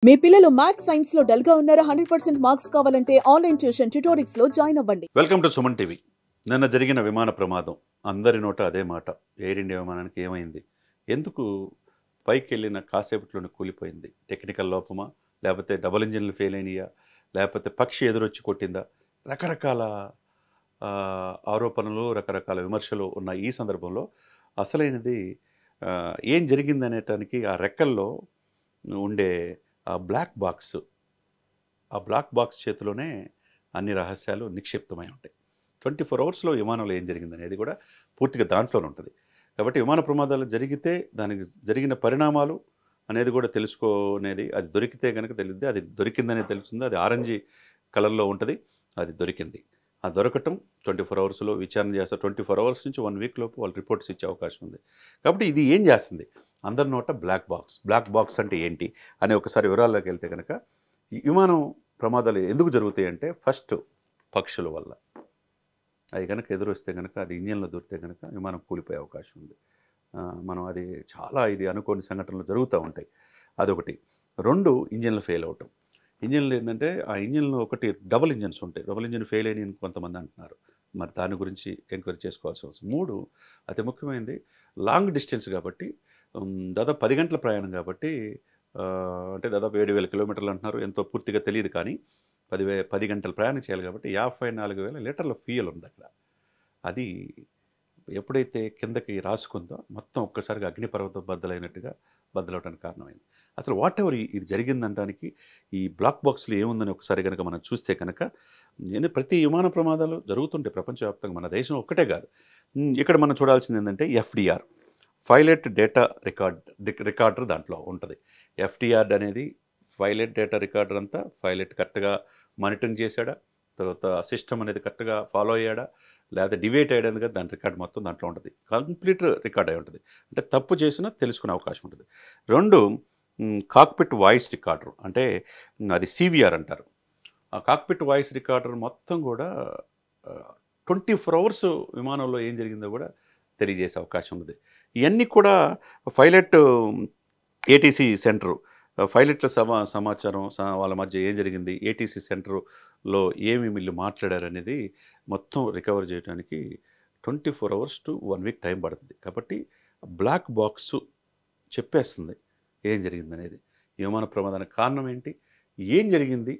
మీ పిల్లలు maths science లో dull గా ఉన్నారా? 100% మార్క్స్ కావాలంటే ఆన్లైన్ ట్యూషన్ ట్యుటోరిక్స్ లో జాయిన్ అవ్వండి. Welcome to Suman TV. నిన్న జరిగిన విమాన ప్రమాదం, అందరి నోట అదే మాట. ఎయిర్ ఇండియా విమానానికి ఏమైంది, ఎందుకు పైకి వెళ్ళిన కాసేపట్లోనే కూలిపోయింది? టెక్నికల్ లోపమా, లేకపోతే డబుల్ ఇంజిన్లు ఫెయిల్ అయినాయా, లేకపోతే పక్షి ఎదురొచ్చి కొట్టిందా? రకరకాల ఆరోపణలు, రకరకాల విమర్శలు ఉన్న ఈ సందర్భంలో అసలైనది ఏం జరిగింది అనేటానికి ఆ రెక్కల్లో ఉండే ఆ బ్లాక్ బాక్స్ చేతిలోనే అన్ని రహస్యాలు నిక్షిప్తమై ఉంటాయి. 24 అవర్స్లో విమానంలో ఏం జరిగింది అనేది కూడా పూర్తిగా దాంట్లోనే ఉంటుంది. కాబట్టి విమాన ప్రమాదాలు జరిగితే దానికి జరిగిన పరిణామాలు అనేది కూడా తెలుసుకునేది, అది దొరికితే కనుక తెలియదు. అది దొరికిందనే తెలుస్తుంది. అది ఆరెంజ్ కలర్లో ఉంటుంది. అది దొరికింది. ఆ దొరకటం 24 అవర్స్లో విచారణ చేస్తారు. 24 అవర్స్ నుంచి 1 వీక్ లోపు వాళ్ళు రిపోర్ట్స్ ఇచ్చే అవకాశం ఉంది. కాబట్టి ఇది ఏం చేస్తుంది? అందరి నోట బ్లాక్ బాక్స్ అంటే ఏంటి అని ఒకసారి వివరాల్లోకి వెళ్తే కనుక, ఈ విమానం ప్రమాదాలు ఎందుకు జరుగుతాయి అంటే, ఫస్ట్ పక్షుల వల్ల. అవి కనుక ఎదురొస్తే కనుక, అది ఇంజన్లో దొరికితే కనుక విమానం కూలిపోయే అవకాశం ఉంది. మనం అది చాలా అనుకోని సంఘటనలు జరుగుతూ ఉంటాయి. అదొకటి. 2, ఇంజన్లు ఫెయిల్ అవటం. ఇంజన్లు ఏంటంటే, ఆ ఇంజన్లో ఒకటి డబుల్ ఇంజన్స్ ఉంటాయి. డబుల్ ఇంజన్ ఫెయిల్ అయిన కొంతమంది అంటున్నారు. మరి దాని గురించి ఎంక్వైరీ చేసుకోవాల్సి వస్తుంది. 3, అతి ముఖ్యమైనది, లాంగ్ డిస్టెన్స్ కాబట్టి, దాదాపు 10 గంటల ప్రయాణం కాబట్టి, అంటే దాదాపు 7,000 కిలోమీటర్లు అంటున్నారు. ఎంతో పూర్తిగా తెలియదు, కానీ 10 గంటలు ప్రయాణం చేయాలి కాబట్టి 54,000 లీటర్ల ఫ్యూయల్ ఉంది అక్కడ. అది ఎప్పుడైతే కిందకి రాసుకుందో మొత్తం ఒక్కసారిగా అగ్నిపర్వతం బద్దలవడానికి కారణమైంది. అసలు వాట్ ఎవర్ ఇది జరిగిందనడానికి ఈ బ్లాక్ బాక్స్లో ఏముందని ఒకసారి కనుక మనం చూస్తే కనుక, ప్రతి విమాన ప్రమాదాలు జరుగుతుంటాయి ప్రపంచవ్యాప్తంగా, మన దేశం ఒక్కటే కాదు. ఇక్కడ మనం చూడాల్సింది ఏంటంటే, FDR, పైలట్ డేటా రికార్డర్ దాంట్లో ఉంటుంది. FDR అనేది పైలట్ డేటా రికార్డర్ అంతా పైలట్ కరెక్ట్గా మానిటరింగ్ చేశాడా, తర్వాత సిస్టమ్ అనేది కరెక్ట్గా ఫాలో అయ్యాడా, లేదా డివేట్ అయ్యాడని కదా, దాని రికార్డ్ మొత్తం దాంట్లో ఉంటుంది. కంప్లీట్ రికార్డ్ అయి ఉంటుంది. అంటే తప్పు చేసినా తెలుసుకునే అవకాశం ఉంటుంది. 2, కాక్పిట్ వాయిస్ రికార్డర్, అంటే అది CVR అంటారు. ఆ కాక్పిట్ వాయిస్ రికార్డర్ మొత్తం కూడా 24 అవర్స్ విమానంలో ఏం జరిగిందో కూడా తెలియజేసే అవకాశం ఉంది. ఇవన్నీ కూడా పైలట్ ATC సెంటరు, పైలట్ల సమాచారం, వాళ్ళ మధ్య ఏం జరిగింది, ATC సెంటర్లో ఏమి వీళ్ళు మాట్లాడారనేది మొత్తం రికవర్ చేయడానికి 24 అవర్స్ టు 1 వీక్ టైం పడుతుంది. కాబట్టి బ్లాక్ బాక్స్ చెప్పేస్తుంది ఏం జరిగిందనేది. ఈ విమాన ప్రమాదానికి కారణం ఏంటి, ఏం జరిగింది,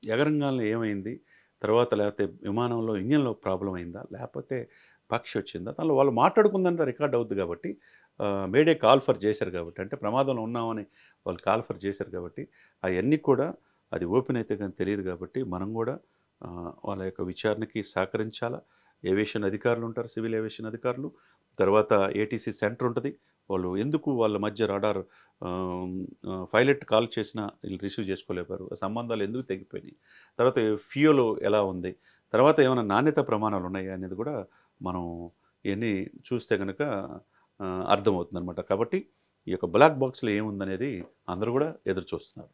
ఎగరంగాల్లో ఏమైంది, తర్వాత లేకపోతే విమానంలో ఇంజన్లో ప్రాబ్లం అయిందా, లేకపోతే పక్షి వచ్చిందా, దానిలో వాళ్ళు మాట్లాడుకుందంతా రికార్డ్ అవుద్ది. కాబట్టి మేడే కాల్ఫర్ చేశారు కాబట్టి, అంటే ప్రమాదంలో ఉన్నామని వాళ్ళు కాల్ఫర్ చేశారు కాబట్టి, అవన్నీ కూడా అది ఓపెన్ అయితే కానీ తెలియదు. కాబట్టి మనం కూడా వాళ్ళ యొక్క విచారణకి సహకరించాలా. ఏవియేషన్ అధికారులు ఉంటారు, సివిల్ ఏవియేషన్ అధికారులు, తర్వాత ATC సెంటర్ ఉంటుంది. వాళ్ళు ఎందుకు వాళ్ళ మధ్య రాడార్ పైలట్ కాల్ చేసినా వీళ్ళు రిసీవ్ చేసుకోలేపారు, సంబంధాలు ఎందుకు తెగిపోయినాయి, తర్వాత ఫ్యూయల్ ఎలా ఉంది, తర్వాత ఏమైనా నాణ్యత ప్రమాణాలు ఉన్నాయా అనేది కూడా మనం ఇవన్నీ చూస్తే కనుక అర్థమవుతుంది అనమాట. కాబట్టి ఈ యొక్క బ్లాక్ బాక్స్లో ఏముందనేది అందరూ కూడా ఎదురు చూస్తున్నారు.